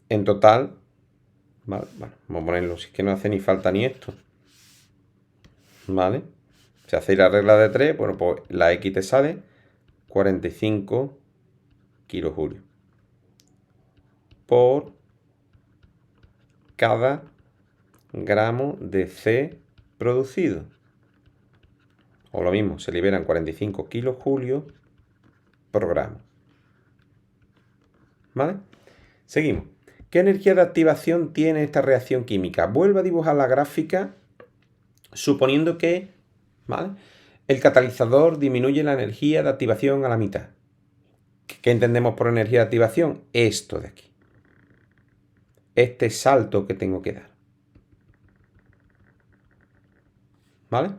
En total, ¿vale? Bueno, vamos a ponerlo, si es que no hace ni falta ni esto, ¿vale? Si hacéis la regla de 3, bueno, pues la X te sale 45 kilojulios por cada gramo de C producido. O lo mismo, se liberan 45 kilojulios por gramo. ¿Vale? Seguimos. ¿Qué energía de activación tiene esta reacción química? Vuelvo a dibujar la gráfica suponiendo que, ¿vale?, el catalizador disminuye la energía de activación a la mitad. ¿Qué entendemos por energía de activación? Esto de aquí. Este salto que tengo que dar. ¿Vale?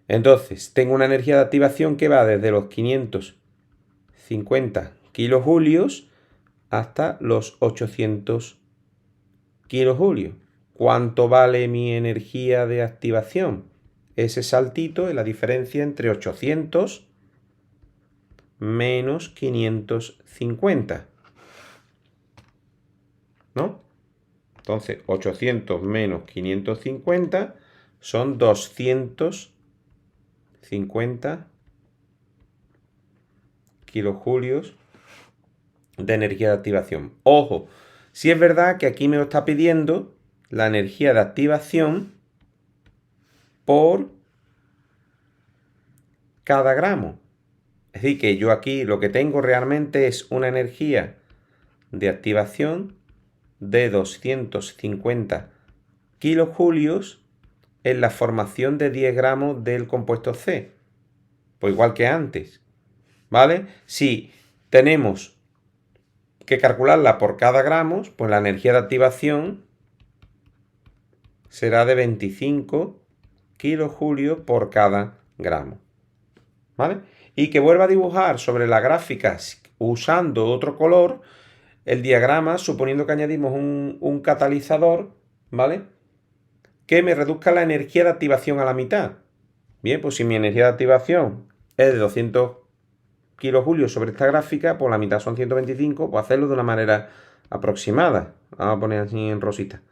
Entonces, tengo una energía de activación que va desde los 550 kilojulios hasta los 800 kilojulios. ¿Cuánto vale mi energía de activación? Ese saltito es la diferencia entre 800 menos 550. ¿No? Entonces, 800 menos 550 son 250 kilojulios de energía de activación. Ojo, si es verdad que aquí me lo está pidiendo la energía de activación por cada gramo. Es decir, que yo aquí lo que tengo realmente es una energía de activación de 250 kilojulios en la formación de 10 gramos del compuesto C. Pues igual que antes, ¿vale? Si tenemos que calcularla por cada gramo, pues la energía de activación será de 25 kilojulios por cada gramo, ¿vale? Y que vuelva a dibujar sobre la gráfica usando otro color el diagrama, suponiendo que añadimos un catalizador, ¿vale? Que me reduzca la energía de activación a la mitad. Bien, pues si mi energía de activación es de 200 kilojulios sobre esta gráfica, pues la mitad son 125, pues hacerlo de una manera aproximada. Vamos a poner así en rosita,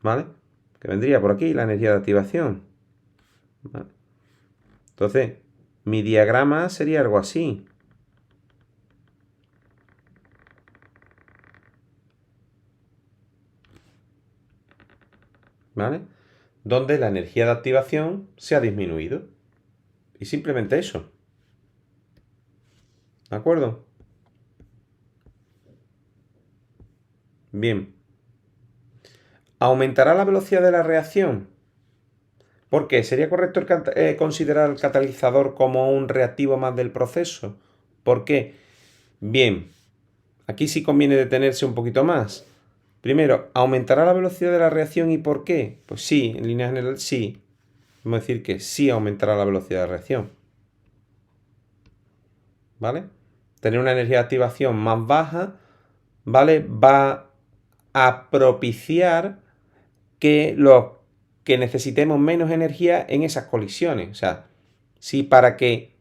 ¿vale? Que vendría por aquí la energía de activación, ¿vale? Entonces, mi diagrama sería algo así. ¿Vale? Donde la energía de activación se ha disminuido. Y simplemente eso. ¿De acuerdo? Bien. ¿Aumentará la velocidad de la reacción? ¿Por qué? ¿Sería correcto considerar el catalizador como un reactivo más del proceso? ¿Por qué? Bien. Aquí sí conviene detenerse un poquito más. Primero, ¿aumentará la velocidad de la reacción y por qué? Pues sí, en línea general sí. Vamos a decir que sí aumentará la velocidad de reacción. ¿Vale? Tener una energía de activación más baja, ¿vale? Va a propiciar que necesitemos menos energía en esas colisiones. O sea, si para que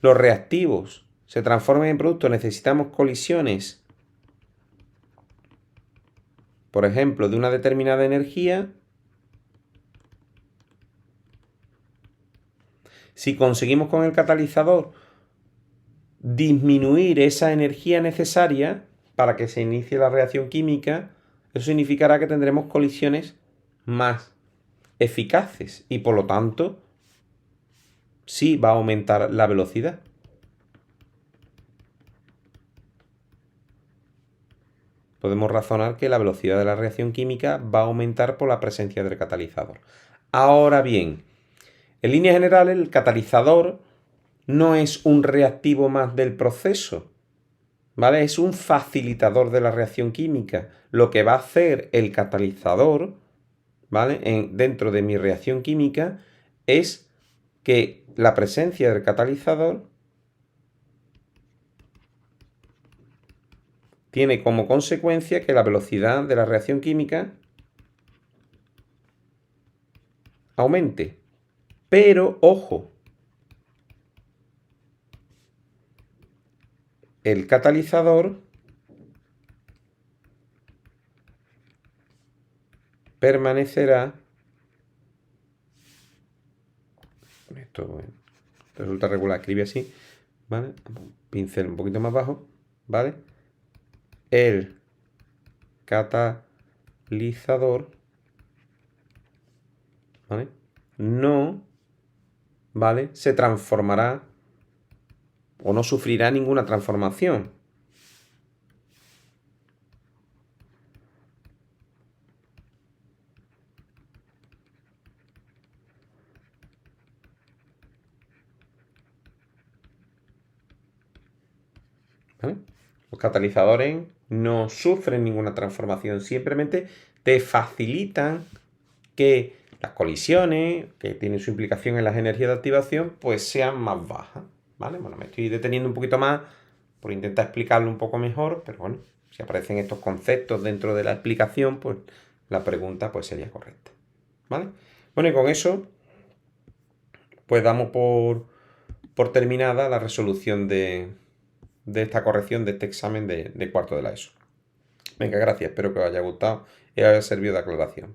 los reactivos se transformen en productos necesitamos colisiones, por ejemplo, de una determinada energía, si conseguimos con el catalizador disminuir esa energía necesaria para que se inicie la reacción química, eso significará que tendremos colisiones más eficaces y por lo tanto sí va a aumentar la velocidad. Podemos razonar que la velocidad de la reacción química va a aumentar por la presencia del catalizador. Ahora bien, en línea general el catalizador no es un reactivo más del proceso, ¿vale? Es un facilitador de la reacción química. Lo que va a hacer el catalizador, ¿vale? Dentro de mi reacción química es que la presencia del catalizador tiene como consecuencia que la velocidad de la reacción química aumente. Pero, ojo, el catalizador permanecerá. Esto bueno, resulta regular, escribe así, ¿vale? Pincel un poquito más bajo, ¿vale? El catalizador, ¿vale? No, ¿vale? Se transformará o no sufrirá ninguna transformación. ¿Vale? Los catalizadores no sufren ninguna transformación, simplemente te facilitan que las colisiones, que tienen su implicación en las energías de activación, pues sean más bajas, ¿vale? Bueno, me estoy deteniendo un poquito más por intentar explicarlo un poco mejor, pero bueno, si aparecen estos conceptos dentro de la explicación, pues la pregunta pues sería correcta, ¿vale? Bueno, y con eso, pues damos por terminada la resolución de esta corrección, de este examen de cuarto de la ESO. Venga, gracias, espero que os haya gustado y haya servido de aclaración.